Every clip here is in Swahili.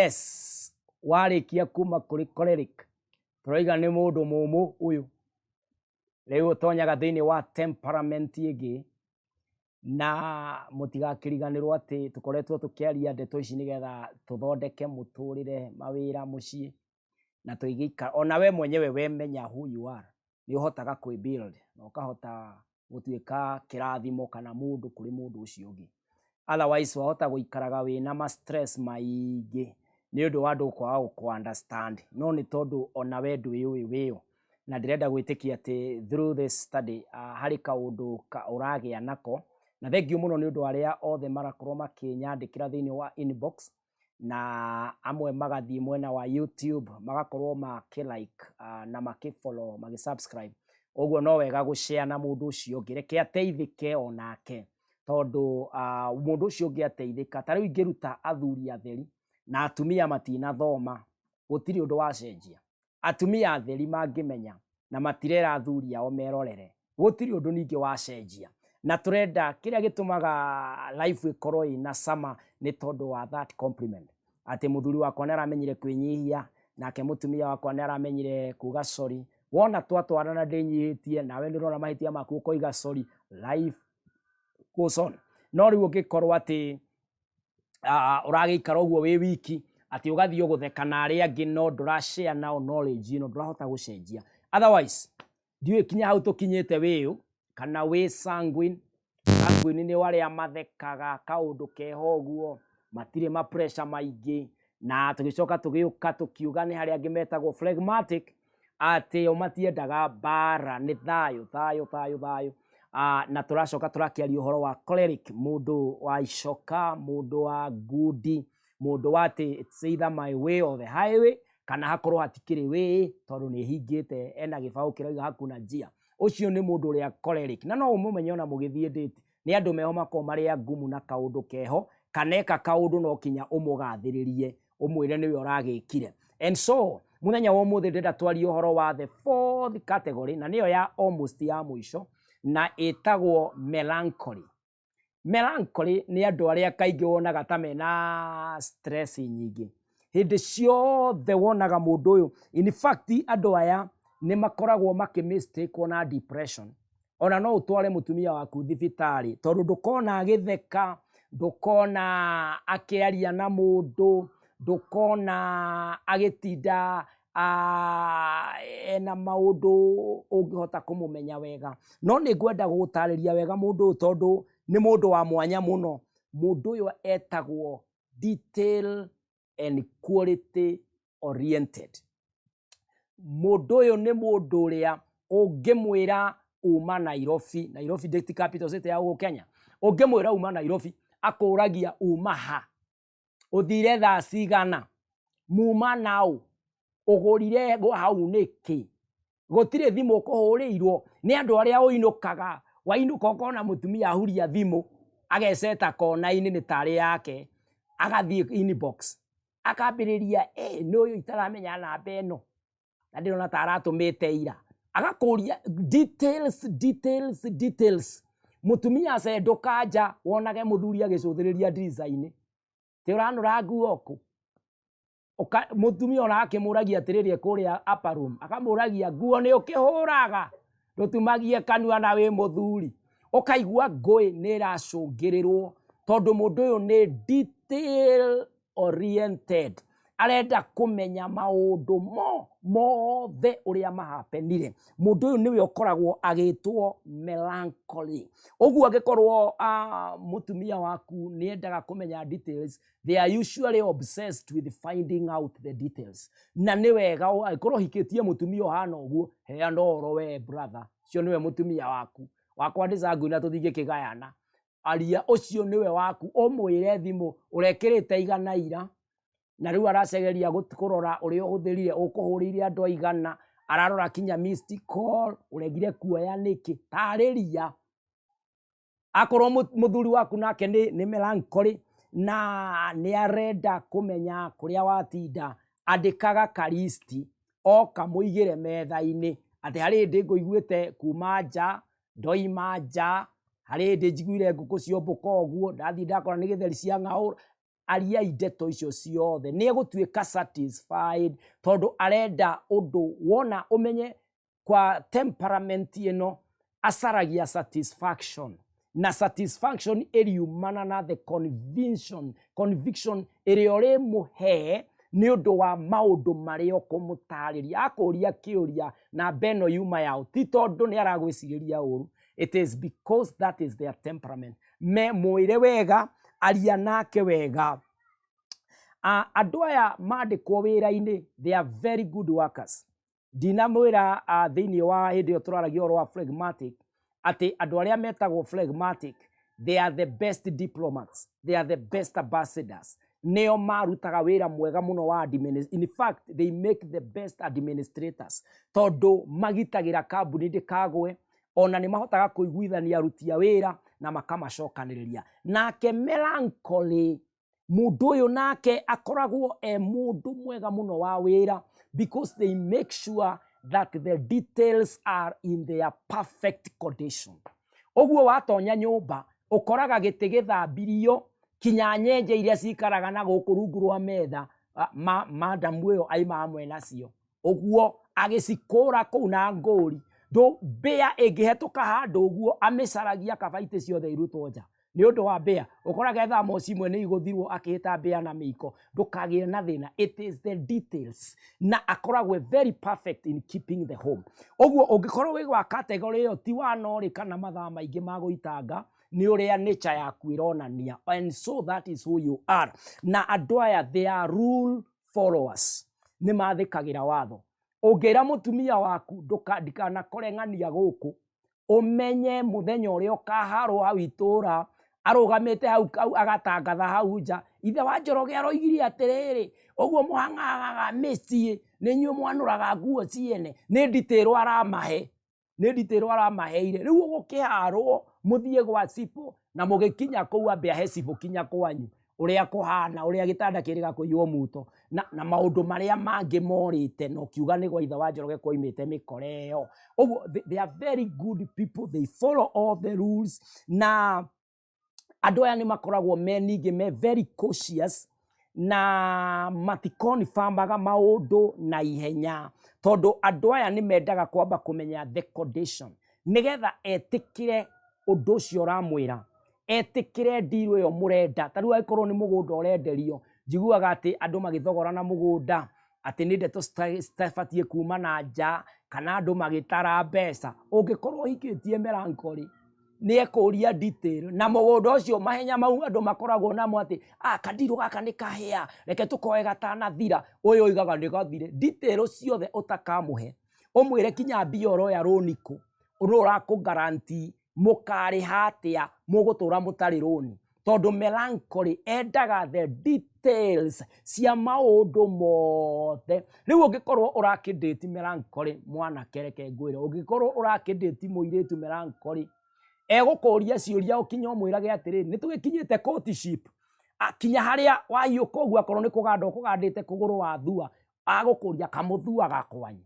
Yes, warikia kuma kuri choleric. Turoiga ni mundu mumu uyu. Leo tonyaga thiini wa temperament igi na mutigakiriganirwo ati tukoretwo tukiaria ndeto ici nigetha tuthondeke muturire mawira mucii na tuigika ona we mwenyewe wemenya who you are ni uhotaga kwi build na ukahota gutuika kirathimo kana mundu kuri mundu ucio ungi. Otherwise wahota guikaraga wina ma stress maingi ni undu wa ndu kwa ku understand no ni tondu ona we ndu wiyo na ndirenda gwitikia ati through this study hari kaundu ka uragia nako na thengiu muno ni undu aria othe marakorwo makinyandikira thiini wa inbox na amwe magathie mwena wa YouTube magakorwo makilike na makifollow magisubscribe oguo no wega gushare na mundu ucio ungi reke ateithike onake tondu mundu ucio ungi ateithika tari ingiruta athuri atheri na atumia matina thoma gutiri undu wa cenjia atumia atheri mangimenya na matirera athuri ao merorere gutiri undu ningi wa cenjia na turenda kiria gitumaga life ikorwo ina sama ni tondu wa that compliment ati muthuri wakwa ni aramenyire kwinyihia nake mutumia wakwa ni aramenyire kuga sorry wona twatwarana ndinyihitie nawe ndirona mahitia maku ukoiga sorry life goes on no riu ngikorwo ati uragikara uguo wi wiki ati ugathio gutheka na aria angi no ndura share nao knowledge no ndurahota gucenjia otherwise ndiwe kinya hau tukinyite wiu kana we sanguine ni wale amathekaga kaundu keho uguo matire ma pressure maingi na tugicoka tugiuka tukiuga ni hari angi metagwo phlegmatic ati o matiendaga bara ni thayo na turacoka turakiaria uhoro wa choleric mundu wa icoka mundu wa gudi mundu wa ati it's either my way or the highway kana hakorwo hatikiri way tondu ni hingite ena gibau kiraiga hakuna njia ucio ni mundu uria choleric na no umumenye ona mugithie date ni andu meho mako maria ngumu na kaundu keho kaneka kaundu no kinya umugathiririe umwire niwe uragikire and so muthenya wa umuthi ndenda twari uhoro wa the fourth category na niyo ya almost ya muico na etagwo melancholy. Melancholy ni andu aria kaingi wonaga ta mena stress nyingi hindi ciothe wonaga mundu uyu in fact andu aya ni makoragwo makimistake na depression ona no utware mutumia waku thibitari tondu ndukona agitheka ndukona akiaria na mundu ndukona agitinda ena maundu ungihota kumumenya wega no ni ngwenda gutariria wega mundu tondu ni mundu wa mwanya muno mundu uyu etagwo detail and quality oriented. Mundu uyu ni mundu uria ungimwira uma Nairobi State Capital City ya Kenya ungimwira uma Nairobi akuragia uma ha uthire tha cigana muma nau ugurire go hau niki gutire thimu kuhurirwo ni andu aria uinukaga wainuka ukona mutumia ahuria thimu ageseta kona-ini ni tari yake agathie inbox akambiriria ni uyu itaramenya namba eno na ndirona taratumite ira agakuria details mutumia acenduka nja wonage muthuri agicuthiriria design ti uranura nguoku mutumia ona akimuragia atiriri kuria upper room akamuragia nguo ni ukihuraga ndutumagie kanua na we muthuri ukaigua ngui ni iracungirirwo tondu mundu uyu ni detail oriented arenda kumenya maundu mothe uria mahapenire mundu uyu niwe ukoragwo agitwo melancholy uguo agikorwo mutumia waku ni endaga kumenya details they are usually obsessed with finding out the details na ni wega agikorwo hikitie mutumia hana uguo heana oro we brother cio niwe mutumia waku wakwa ndizangu na tuthinge kigayana aria ucio niwe waku omwire thimu urekirite igana ira na riu aracegeria kurora uri uhuthirire ukuhurire andu igana ararora kinya missed call uregire kuoya niki tariria akorwo muthuri waku nake ni melancholy na ni arenda kumenya kuria watinda andikaga karisti oka muigire metha-ini ati hari ndi nguiguite kuma nja ndoima nja hari ndi njiguire nguku ciombuka uguo ndathi ndakora ni githeri cia ng'aura aria ndeto icio ciothe ni egutuika satisfied tondu arenda undu wona umenye kwa temperament ino asaragia satisfaction na satisfaction iriumana na the conviction iri uri muhe ni undu wa maundu maria ukumutariria akuria kiuria na beno yuma yao ti tondu ni aragwiciriria uru it is because that is their temperament me muire wega aria nake wega andu aya mandikwo wira-ini they are very good workers dinamwira thiini wa hindi yo turaragia oro wa phlegmatic ati andu aria metagwo phlegmatic they are the best diplomats they are the best ambassadors neo marutaga wira mwega muno wa in fact they make the best administrators tondu magitagira kambuni ndikagwe ona ni mahotaga kuiguithania aruti a wira na makamacokaniriria nake melancholy mundu uyu nake akoragwo mundu mwega muno wa wira because they make sure that the details are in their perfect condition oguo watonya nyumba ukoraga giti githambirio kinyanyenje iria cikaraga na guku rungu rwa metha madam uyo aima amwe nacio oguo agicikura kuu na nguri ndo bea ingihetoka handu uguo amicaragia kabaiti ciothe irutwo nja ni undu wa bea ukoraga thamo cimwe ni iguthirwo akihita bea na miko ndukagie na thina it is the details na akoragwe very perfect in keeping the home oguo ungikorwo wi gwa category yo ti wanori kana mathaa maingi maguitanga ni uria nature yaku ironania and so that is who you are na andu aya they are rule followers ni mathikagira watho ungira mutumia waku ndikana koreng'ania guku umenye muthenya uria ukaharwo hau itura arugamite hau agatangatha hau nja ithe wa Njoroge aroigire atiriri uguo muhangaga meci ni nyu mwanuraga nguo ciene ni nditiro aramaheire riu ugukiharwo muthie gwa cipo na mugikinya kuu ambe ahe cipo kinya kwanyu uria kuhana uria gitanda kiriga kuiywo muto na maundu maria mangi morite no kiuga ni gwa ithe wa Njoroge koimite mikoreo oguo they are very good people they follow all the rules na andu aya ni makoragwo meningi me very cautious na matikoni fambaga maundu na ihenya tondu andu aya ni mendaga kwamba kumenya the condition nigetha etikire undu ucio ramwira etikire ndiru yo murenda tariu aikorwo ni mugunda urenderio njiguaga ati andu magithogora na mugunda ati ni ndeto stafatie kuma na nja kana andu magitara mbeca ungikorwo hikitie melancholy ni ekuria detail na mugunda ucio mahenya mau andu makoragwo namo ati kandiru gaka ni kahia reke tukoe gatana thira uyu igaga ni gathire detail ciothe utakamuhe umwire kinya bioro ya roniku urora ku guarantee mukari hatia mugutura mutari roni tondu melancholy endaga the details cia maundu mothe riu ungikorwo urakidate melancholy mwana kereke ngwire ungikorwo urakidate muiritu melancholy egukuria ciuria ukinya umwirage atiri nitugikinyite courtship akinya haria waiuka uguo akorwo ni kuganda ukugandite kuguru wa thua agukuria kamuthua gakwanyu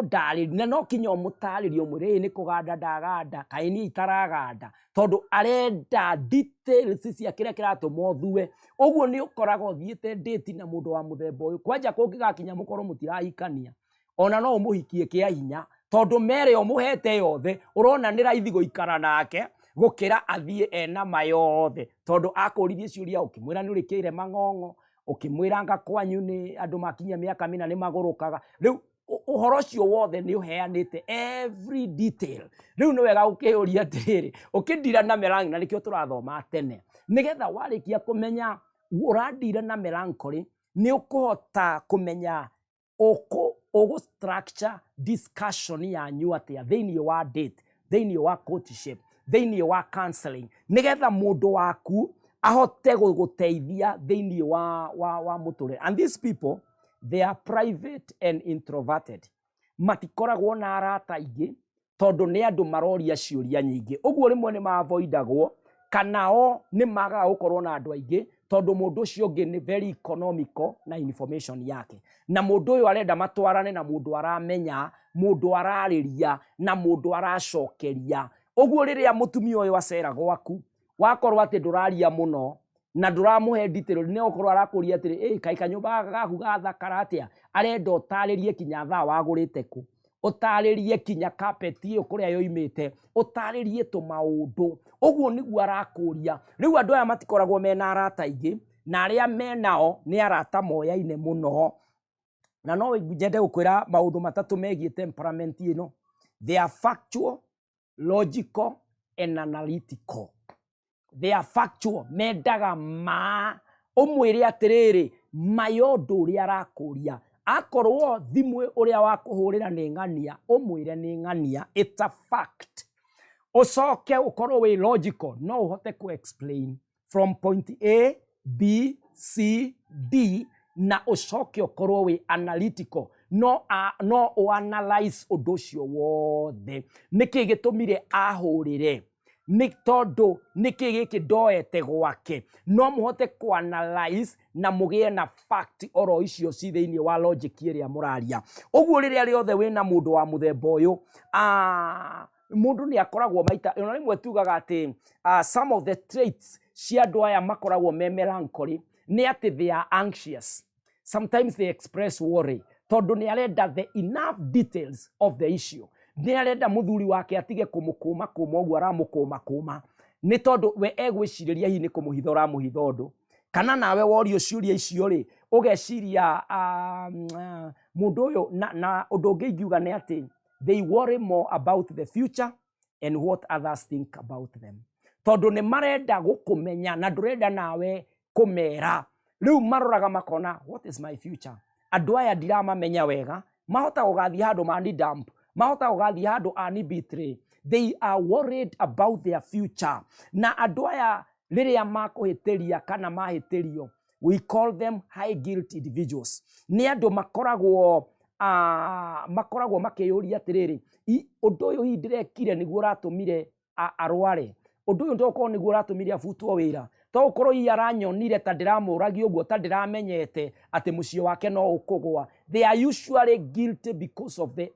ndari na no kinya umutaririo mwire ni kuganda ndaganda kaini itaraganda tondu arenda details cia kira kiratumo thue uguo ni ukoraga thiete date na mundu wa muthemba uyu kwanja kungigakinya mukorwo mutirahikania ona no umuhikie kia hinya tondu mere umuhete yothe urona ni raithi guikara nake gukira athie ena mayothe tondu akuririe ciuria ukimwira ni urikire mang'ong'o ukimwira nga kwanyu ni andu makinya miaka mina ni magurukaga riu uhoro cio wothe ni uheanite every detail riu ni wega ukiuria atiriri ukindira na melancholy na nikio turathoma tene nigetha warikia kumenya urandira na melancholy ni ukuhota kumenya ugu structure discussion yanyu atia thiini wa date thiini wa courtship thĩinĩ wa counseling nigetha mũndũ waku ahote gũgũteithia thĩinĩ wa mũtũrĩre. And these people, they are private and introverted. Matikoragwo na arata aingĩ tondũ nĩ andũ maroria ciũria nyingĩ. Ũguo rĩmwe nĩ mavoidagwo kana o nĩ magaga gũkorwo na andũ aingĩ tondũ mũndũ ũcio ũngĩ nĩ very economical na information yake. Na mũndũ ũyũ arenda matwarane na mũndũ aramenya, mũndũ ararĩria na mũndũ aracokeria. Ũguo rĩrĩa mũtumia ũyũ acera gwaku, wakorwo atĩ ndũraria mũno na ndũramũhe detail, nĩ ũkorwo arakũria atĩrĩ, kaĩ kanyũmba gaku gathakara atĩa, arenda ũtarĩrie kinya thaa wagũrĩte kũ, ũtarĩrie kinya carpet ĩyo kũrĩa yoimĩte, ũtarĩrie tũmaũndũ. Ũguo nĩguo arakũria. Rĩu andũ aya matikoragwo mena arata aingĩ, na arĩa menao nĩ arata moyaine mũno. Na no nyende gũkwĩra maũndũ matatũ megiĩ temperament ĩno. They are factual, logical and analytical. They are factual, mendaga ũmwĩre atĩrĩrĩ mayũndũ ũrĩa arakũria. Akorwo thimũ ũrĩa wakũhũrĩra nĩ ng'ania, ũmwĩre nĩ ng'ania, it's a fact. Ũcoke ũkorwo wĩ logical, no ũhote ku explain from point A, B, C, D, na ũcoke ũkorwo wĩ analytical, no analyze ũndũ ũcio wothe. Nĩkĩ gĩtũmire ahũrĩre? Nĩ tondũ nĩkĩ gĩkĩ ndoete gwake? No mũhote ku analyze na mũgĩe na fact oro icio ci thĩinĩ wa logic ĩrĩa mũraria. Ũguo rĩrĩa rĩothe wĩna mũndũ wa mũthemba ũyũ, mũndũ nĩ akoragwo maita, ona rĩmwe tugaga atĩ some of the traits cia andũ aya makoragwo me melancholy nĩ atĩ they are anxious. Sometimes they express worry tondũ nĩ arenda the enough details of the issue. Nĩ arenda mũthuri wake atige kũmũkũma ũguo aramũkũma. Nĩ tondũ we egwĩcirĩria hihi nĩ kũmũhitha ũramũhitha ũndũ. Kana nawe worio ciũria icio rĩ, ũgeciria mũndũ ũyũ na ũndũ ũngĩ ingiuga nĩ atĩ they worry more about the future and what others think about them. Tondũ nĩ marenda gũkũmenya na ndũrenda nawe kũmera. Rĩu maroraga makona, what is my future? Andũ aya ndiramamenya wega, mahota gũgathiĩ handũ mani dump, mahota gũgathiĩ handũ ani betray. They are worried about their future. Na andũ aya rĩrĩa makũhĩtĩria kana mahĩtĩrio, we call them high guilt individuals. Nĩ andũ makoragwo makĩyũria atĩrĩrĩ, ũndũ ũyũ hihi ndĩrekire nĩguo ũratũmire arware, ũndũ ũyũ ndĩrokorwo nĩguo ũratũmire abutwo wĩra, to ũkorwo hihi aranyonire ta ndĩramũragia ũguo ta ndĩramenyete atĩ mũciĩ wake no ũkũgwa. They are usually guilty because of the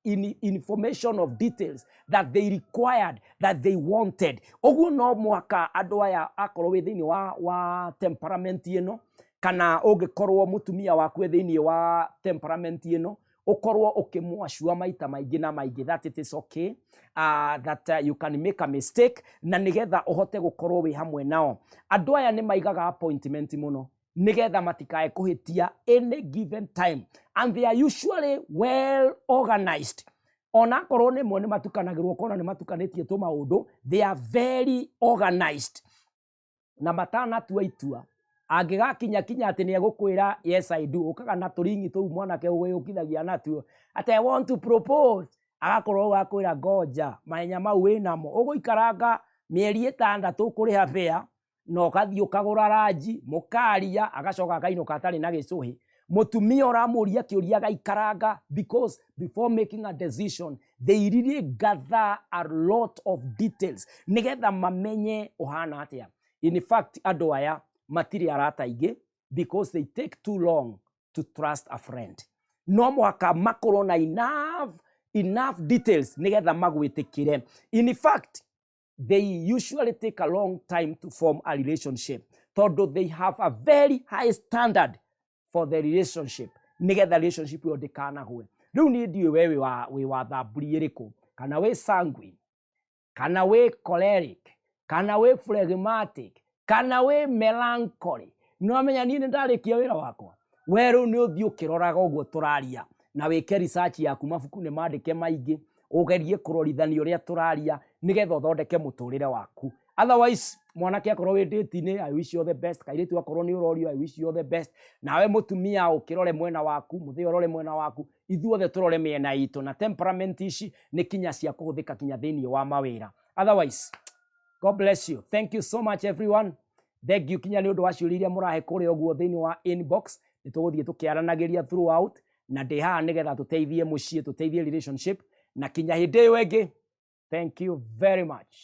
information of details that they required, that they wanted. Ũguo no mũhaka andũ aya akorwo wĩ thĩinĩ wa temperament ĩno, kana ũngĩkorwo mũtumia waku thĩinĩ wa temperament ĩno, ũkorwo ũkĩmwacua maita maingĩ na maingĩ that it is okay, that you can make a mistake, na nĩgetha ũhote gũkorwo wĩ hamwe nao. Andũ aya nĩ maigaga appointment mũno nĩgetha matikae kũhĩtia any given time, and they are usually well organized. Ona korwo nĩ mwe nĩ matukanagĩrwo kona nĩ matukanĩtie tũmaũndũ, they are very organized. Na matanatua itua, angĩgakinya atĩ nĩ egũkwĩra yes I do, ũkaga na tũringi tũu mwanake ũgĩũkithagia natuo atĩ I want to propose, agakorwo gakwĩra ngoja mahenya mau wĩnamo, ũgũikaranga mĩeri 6 kũrĩha bĩa, na ũgathiĩ ũkagũra ranji, mũkaria, agacoka akainũka atarĩ na gĩcũhĩ. Mũtumia ũramũria kĩũria agaikaranga, because before making a decision they really gather a lot of details nĩgetha mamenye ũhana atĩa. In fact, andũ aya matirĩ arata aingĩ because they take too long to trust a friend. No mũhaka makorwo na enough details nĩgetha magwĩtĩkĩre. In fact, they usually take a long time to form a relationship, tondũ they have a very high standard for the relationship, nĩgetha relationship ĩyo ndĩkanagwe. Rĩu niĩ ndiũĩ we wĩ wa thamburi ĩrĩkũ, kana wĩ sanguine, kana wĩ choleric, kana wĩ phlegmatic, kana wĩ melancholy. Nĩwamenya niĩ nĩ ndarĩkia wĩra wakwa. We rĩu nĩ ũthiĩ ũkĩroraga ũguo tũraria, na wĩke research yaku, mabuku nĩ mandĩke maingĩ, ũgerie kũrorithania ũrĩa tũraria nĩgetha ũthondeke mũtũrĩre waku. Otherwise, mwanake akorwo wĩ date-inĩ, I wish you the best. Kairĩtu akorwo nĩ ũrorio, I wish you the best. Nawe mũtumia ũkĩrore mwena waku, mũthĩ ũrore mwena waku, ithuothe tũrore mĩena itũ. Na temperament ici nĩ kinya cia kũhũthĩka kinya thĩinĩ wa mawĩra. Otherwise, God bless you. Thank you so much, everyone. Thank you kinya ni undu wa ciuria iria murahe kuria uguo thiini wa inbox. Ni tuguthie tukiaranagiria throughout na ndi haha nigetha tuteithie mucii, tuteithie relationship na kinya hindi iyo ingi. Thank you very much.